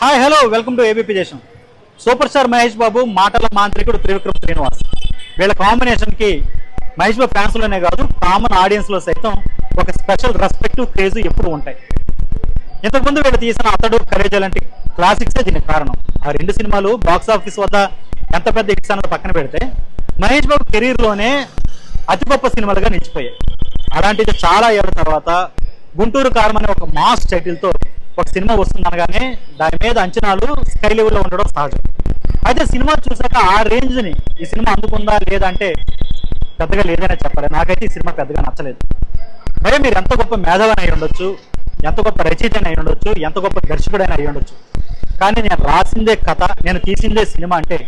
Hi hello welcome to ABP దేశం. Super star Mahesh Babu, మాటల మాంత్రికుడు త్రివిక్రమ్ శ్రీనివాస్. వీళ్ళ కాంబినేషన్కి మహేష్ బాబు ఫ్యాన్స్లోనే కాదు, కామన్ ఆడియన్స్లో సైతం ఒక స్పెషల్ రెస్పెక్ట్, క్రేజ్ ఎప్పుడు ఉంటాయి. ఇంతకుముందు వీళ్ళు తీసిన అతడు, కరేజ లాంటి క్లాసిక్సే దీనికి కారణం. ఆ రెండు సినిమాలు బాక్స్ ఆఫీస్ వద్ద ఎంత పెద్ద హిట్స్ అన్నది పక్కన పెడితే మహేష్ బాబు కెరీర్లోనే అతి గొప్ప సినిమాలుగా నిలిచిపోయాయి. అలాంటిది చాలా ఏళ్ల తర్వాత గుంటూరు కారం అనే ఒక మాస్ టైటిల్తో ఒక సినిమా వస్తుందనగానే దాని మీద అంచనాలు స్కై లెవెల్లో ఉండడం సహజం. అయితే సినిమా చూసాక ఆ రేంజ్ని ఈ సినిమా అందుకుందా లేదా అంటే పెద్దగా లేదనే చెప్పాలి. నాకైతే ఈ సినిమా పెద్దగా నచ్చలేదు. మరి మీరు ఎంత గొప్ప మేధావని అయి ఉండొచ్చు, ఎంత గొప్ప రచయితని అయి ఉండొచ్చు, ఎంత గొప్ప దర్శకుడైనా అయి ఉండొచ్చు, కానీ నేను రాసిందే కథ, నేను తీసిందే సినిమా అంటే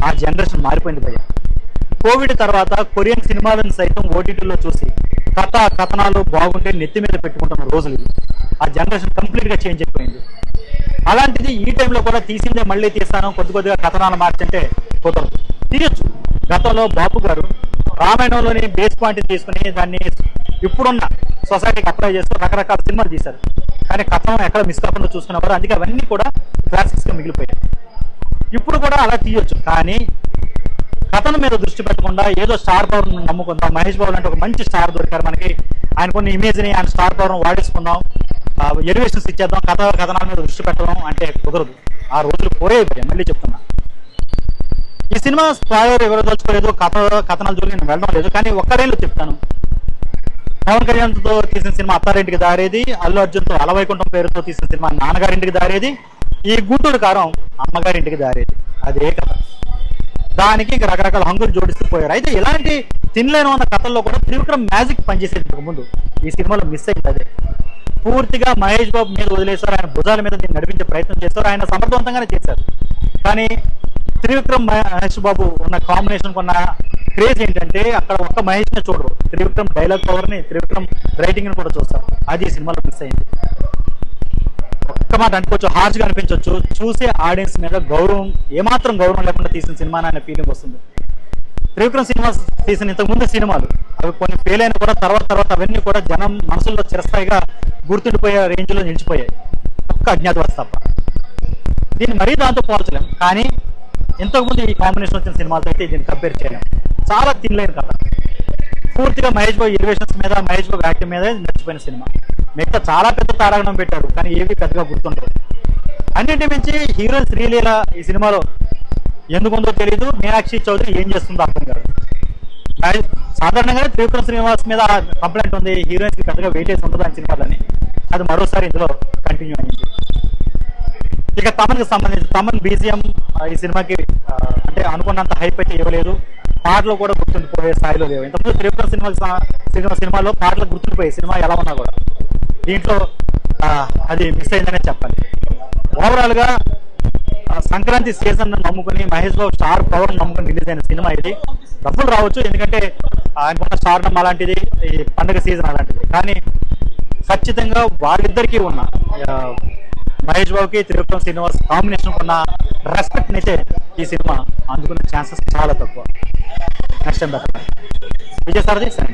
ఆ జనరేషన్ మారిపోయింది భయ్య. కోవిడ్ తర్వాత కొరియన్ సినిమాలను సైతం ఓటీటీలో చూసి కథ కథనాలు బాగుంటే నెత్తి మీద పెట్టుకుంటున్న రోజులు ఇవి. ఆ జనరేషన్ కంప్లీట్గా చేంజ్ అయిపోయింది. అలాంటిది ఈ టైంలో కూడా తీసిందే మళ్ళీ తీస్తాను, కొద్దిగా కథనాలు మార్చంటే కుదరదు. తీయచ్చు. గతంలో బాబు గారు రామాయణంలోని బేస్ పాయింట్ తీసుకుని దాన్ని ఇప్పుడున్న సొసైటీకి అప్లై చేస్తూ రకరకాల సినిమాలు తీశారు. కానీ కథనం ఎక్కడ మిస్ కాకుండా చూసుకున్నవారు, అందుకే అవన్నీ కూడా క్లాసిక్స్గా మిగిలిపోయాయి. ఇప్పుడు కూడా అలా తీయొచ్చు, కానీ కథనం మీద దృష్టి పెట్టకుండా ఏదో స్టార్ పవర్ నమ్ముకుందాం. మహేష్ బాబు అంటే ఒక మంచి స్టార్ దొరికారు మనకి, ఆయన కొన్ని ఇమేజ్ని, ఆయన స్టార్ పవర్ వాడేసుకుందాం, ఎలివేషన్స్ ఇచ్చేద్దాం, కథనాల మీద దృష్టి పెట్టడం అంటే కుదరదు. ఆ రోజులు పోయాయి. మళ్ళీ చెప్తున్నా, ఈ సినిమా స్పాయిలర్ ఎవరు దలుచుకోలేదు, కథనాల జోలికి నేను వెళ్ళడం లేదు. కానీ ఒక్కడేళ్ళు చెప్తాను, పవన్ కళ్యాణ్తో తీసిన సినిమా అత్తారింటికి దారేది, అల్లు అర్జున్తో అలవైకుంఠం పేరుతో తీసిన సినిమా నాన్నగారింటికి దారేది, ఈ గుంటూరు కారం అమ్మగారింటికి దారేది. అదే కథ. దానికి రకరకాల హంగులు జోడిస్తూ పోయారు. అయితే ఇలాంటి తినలేను అన్న కథల్లో కూడా త్రివిక్రమ్ మ్యాజిక్ పనిచేసేందుకు ముందు ఈ సినిమాలో మిస్ అయింది అదే. పూర్తిగా మహేష్ బాబు మీద వదిలేశారు, ఆయన భుజాల మీద దీన్ని నడిపించే ప్రయత్నం చేశారు, ఆయన సమర్థవంతంగానే చేశారు. కానీ త్రివిక్రమ్ మహేష్ బాబు ఉన్న కాంబినేషన్ కొన్న క్రేజ్ ఏంటంటే అక్కడ ఒక్క మహేష్ని చూడరు, త్రివిక్రమ్ డైలాగ్ పవర్ని, త్రివిక్రమ్ రైటింగ్ని కూడా చూస్తారు. అది ఈ సినిమాలో మిస్ అయింది. ఒక్క మాట అనుకోవచ్చు, హార్ష్గా అనిపించవచ్చు, చూసే ఆడియన్స్ మీద గౌరవం, ఏమాత్రం గౌరవం లేకుండా తీసిన సినిమా అనే ఫీలింగ్ వస్తుంది. త్రివిక్రమ్ సినిమా తీసిన ఇంతకుముందు సినిమాలు అవి కొన్ని ఫెయిల్ అయినా కూడా తర్వాత అవన్నీ కూడా జనం మనసుల్లో చిరస్థాయిగా గుర్తుండిపోయే రేంజ్లో నిలిచిపోయాయి, ఒక్క అజ్ఞాతవాసి తప్ప. దీన్ని మరీ దాంతో పోల్చలేం, కానీ ఇంతకుముందు ఈ కాంబినేషన్ వచ్చిన సినిమాలతో అయితే దీన్ని కంపేర్ చేయలేం. చాలా తినలేని కథ, పూర్తిగా మహేష్ బాబు ఎలివేషన్స్ మీద, మహేష్ బాబు యాక్టింగ్ మీద నచ్చిపోయిన సినిమా. మిగతా చాలా పెద్ద తారాగణం పెట్టారు, కానీ ఏవి పెద్దగా గుర్తుండదు. అన్నింటి మించి హీరోయిన్ శ్రీలీల ఈ సినిమాలో ఎందుకుందో తెలియదు, మీనాక్షి చౌదరి ఏం చేస్తుందో అర్థం కాదు. సాధారణంగానే త్రివిక్రమ్ శ్రీనివాస్ మీద కంప్లైంట్ ఉంది, హీరోయిన్స్కి పెద్దగా వెయిటేజ్ ఉండదు అని సినిమాలని. అది మరోసారి ఇందులో కంటిన్యూ అయింది. ఇక తమన్కి సంబంధించి తమన్ బీజిఎం ఈ సినిమాకి అంటే అనుకున్నంత హైప్ అయితే ఇవ్వలేదు, పాటలు కూడా గుర్తుండిపోయే స్థాయిలో లేవు. ఇంతకుముందు త్రివిక్రమ్ సినిమాలో పాటలు గుర్తుండిపోయే సినిమా ఎలా ఉన్నా కూడా దీంట్లో అది మిస్ అయిందనే చెప్పాలి. ఓవరాల్గా సంక్రాంతి సీజన్ నమ్ముకుని మహేష్ బాబు స్టార్ పవర్ నమ్ముకుని రిలీజ్ అయిన సినిమా ఇది. డబ్బులు రావచ్చు, ఎందుకంటే ఆయనకున్న స్టార్డమ్ అలాంటిది, ఈ పండుగ సీజన్ అలాంటిది. కానీ ఖచ్చితంగా వాళ్ళిద్దరికీ ఉన్న మహేష్ బాబుకి త్రివిక్రమ్ శ్రీనివాస్ కాంబినేషన్ ఉన్న రెస్పెక్ట్ని అయితే ఈ సినిమా అందుకునే ఛాన్సెస్ చాలా తక్కువ. Next time better. విజయసారథి సరే.